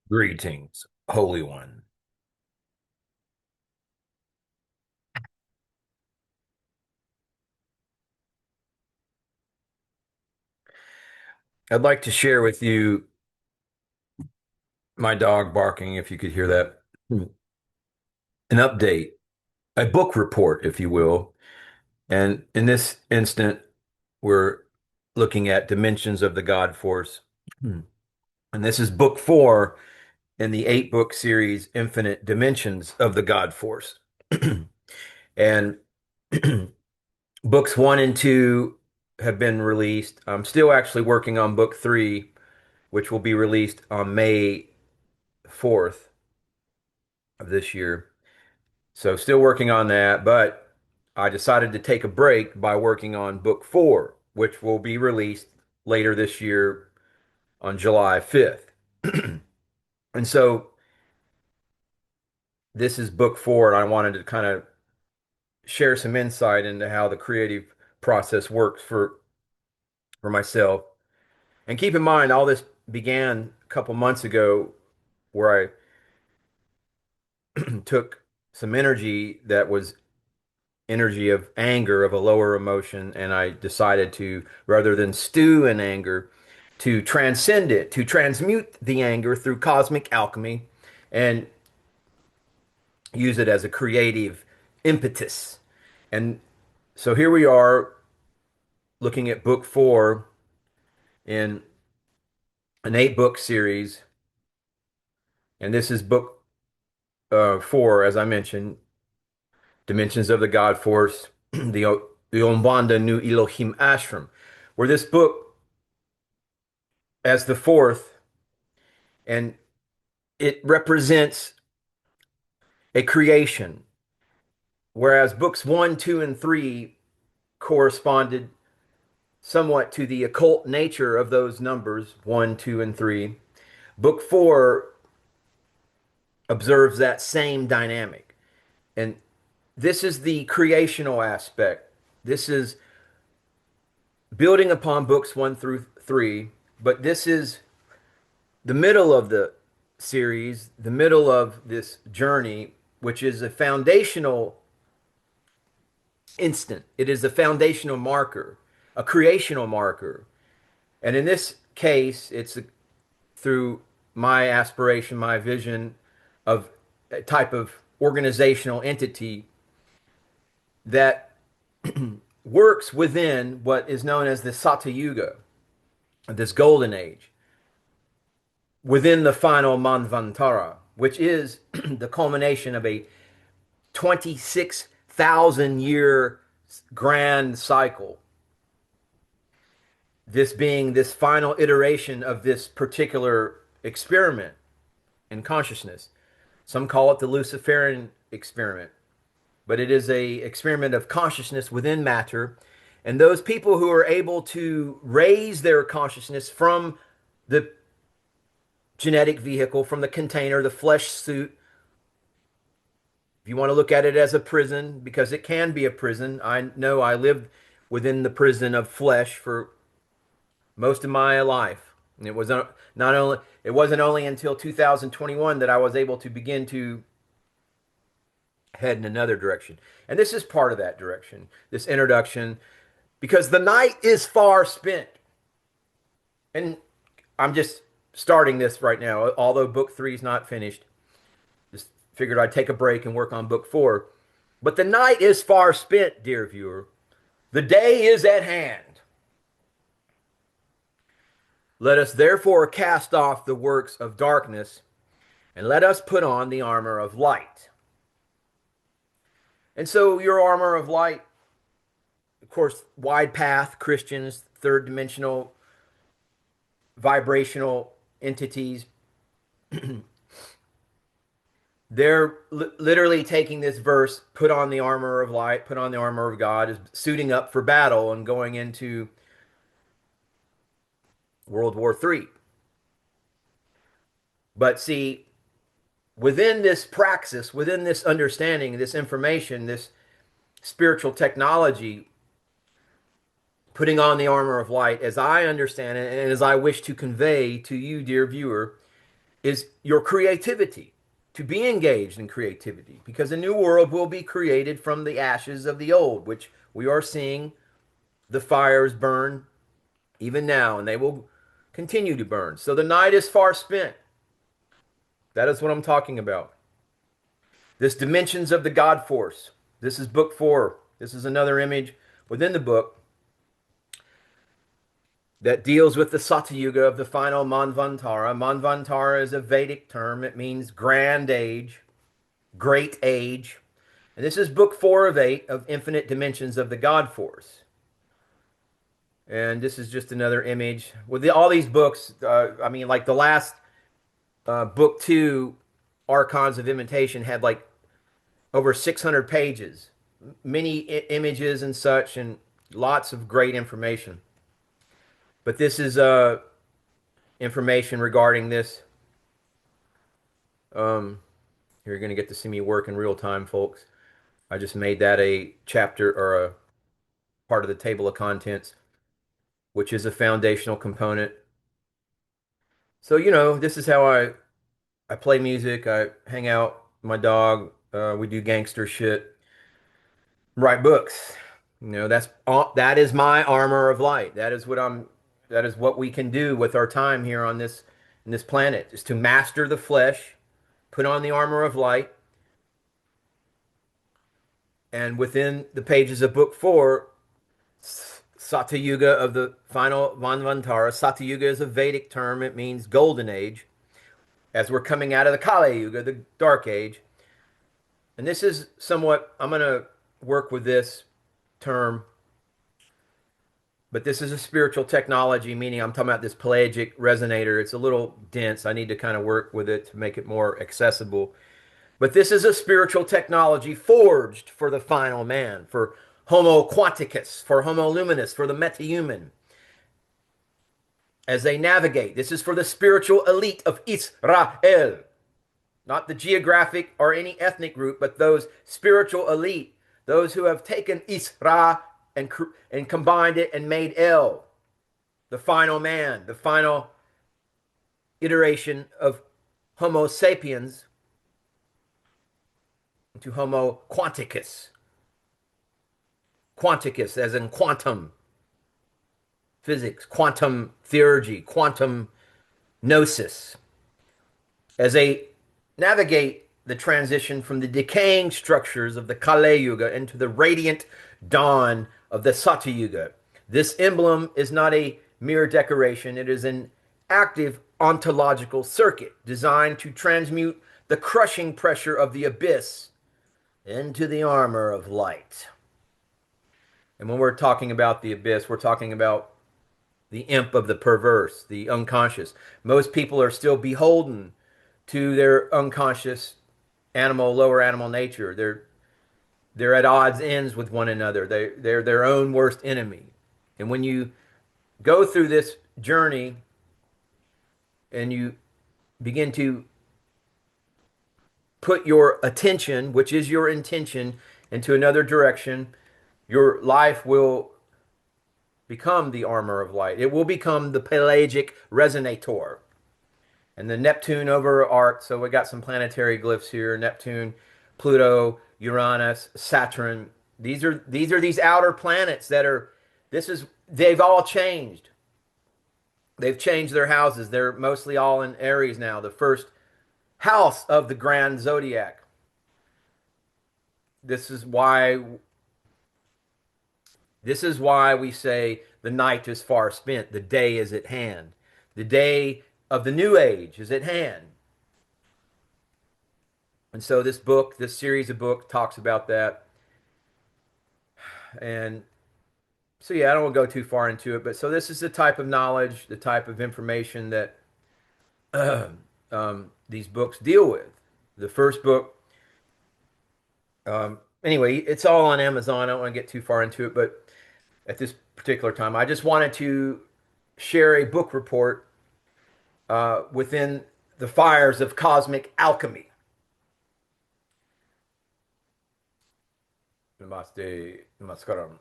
Greetings, Holy One. I'd like to share with you my dog barking, if you could hear that, an update, a book report, if you will. And in this instant, we're looking at Dimensions of the God Force. And this is book four in the eight-book series, Infinite Dimensions of the God Force. And books one and two have been released. I'm still actually working on book three, which will be released on May 4th of this year. So still working on that, but I decided to take a break by working on book four, which will be released later this year on July 5th. And so this is book four, and I wanted to kind of share some insight into how the creative process works for myself. And keep in mind, all this began a couple months ago where I took some energy that was energy of anger, of a lower emotion, and I decided to, rather than stew in anger, to transcend it, to transmute the anger through cosmic alchemy and use it as a creative impetus. And so here we are looking at book four in an eight-book series. And this is book four, as I mentioned, Dimensions of the God Force, the Ombanda Nu Elohim Ashram, where this book, as the fourth, and it represents a creation, whereas books one, two, and three corresponded somewhat to the occult nature of those numbers, one, two, and three. Book four observes that same dynamic. And this is the creational aspect. This is building upon books one through three, but this is the middle of the series, the middle of this journey, which is a foundational instant. It is a foundational marker, a creational marker. And in this case, it's through my aspiration, my vision of a type of organizational entity that works within what is known as the Satya Yuga, this golden age, within the final Manvantara, which is the culmination of a 26,000 year grand cycle. This being this final iteration of this particular experiment in consciousness. Some call it the Luciferian experiment, but it is a experiment of consciousness within matter. And those people who are able to raise their consciousness from the genetic vehicle, from the container, the flesh suit, if you want to look at it as a prison, because it can be a prison. I know I lived within the prison of flesh for most of my life. And it was not only it wasn't only until 2021 that I was able to begin to head in another direction. And this is part of that direction, this introduction, because the night is far spent. And I'm just starting this right now, although book three is not finished. Just figured I'd take a break and work on book four. But the night is far spent, dear viewer. The day is at hand. Let us therefore cast off the works of darkness, and let us put on the armor of light. And so, your armor of light, of course, wide path Christians, third dimensional vibrational entities, they're literally taking this verse, put on the armor of light, put on the armor of God, is suiting up for battle and going into World War III. But see, within this praxis, within this understanding, this information, this spiritual technology, putting on the armor of light, as I understand it, and as I wish to convey to you, dear viewer, is your creativity, to be engaged in creativity, because a new world will be created from the ashes of the old, which we are seeing the fires burn even now, and they will continue to burn. So the night is far spent. That is what I'm talking about. This dimensions of the God force. This is book 4. This is another image within the book that deals with the Satyuga of the final Manvantara. Manvantara is a Vedic term. It means grand age, great age. And this is book 4 of 8 of Infinite Dimensions of the God Force. And this is just another image. With all these books, I mean, like the last book 2, Archons of Imitation, had like over 600 pages, many images and such, and lots of great information. But this is information regarding this. You're going to get to see me work in real time, folks. I just made that a chapter or a part of the table of contents, which is a foundational component. So, this is how I play music. I hang out with my dog. We do gangster shit, write books. That is my armor of light. That is what we can do with our time here on this planet, is to master the flesh, put on the armor of light, and within the pages of book 4, Satyuga of the final Manvantara. Satyuga is a Vedic term. It means golden age, as we're coming out of the Kali Yuga, the dark age. And this is somewhat, I'm going to work with this term, but this is a spiritual technology, meaning I'm talking about this pelagic resonator. It's a little dense. I need to kind of work with it to make it more accessible. But this is a spiritual technology forged for the final man, for Homo quanticus, for Homo luminous, for the metahuman. As they navigate, this is for the spiritual elite of Israel, not the geographic or any ethnic group, but those spiritual elite, those who have taken Isra and combined it and made El, the final man, the final iteration of Homo sapiens, into Homo quanticus. Quanticus, as in quantum physics, quantum theurgy, quantum gnosis, as they navigate the transition from the decaying structures of the Kali Yuga into the radiant dawn of the Satyuga. This emblem is not a mere decoration, it is an active ontological circuit designed to transmute the crushing pressure of the abyss into the armor of light. And when we're talking about the abyss, we're talking about the imp of the perverse, the unconscious. Most people are still beholden to their unconscious lower animal nature. They're at odds ends with one another. They're their own worst enemy. And when you go through this journey and you begin to put your attention, which is your intention, into another direction, your life will become the armor of light. It will become the pelagic resonator. And the Neptune over arc, so we got some planetary glyphs here. Neptune, Pluto, Uranus, Saturn. These are these outer planets that are they've all changed. They've changed their houses. They're mostly all in Aries now, the first house of the grand zodiac. This is why we say the night is far spent, the day is at hand. The day of the new age is at hand. And so this series of books talks about that. And so yeah, I don't want to go too far into it, but so this is the type of knowledge, the type of information that these books deal with. The first book, anyway, it's all on Amazon. I don't want to get too far into it, but at this particular time, I just wanted to share a book report within the fires of cosmic alchemy. Namaste, Namaskaram.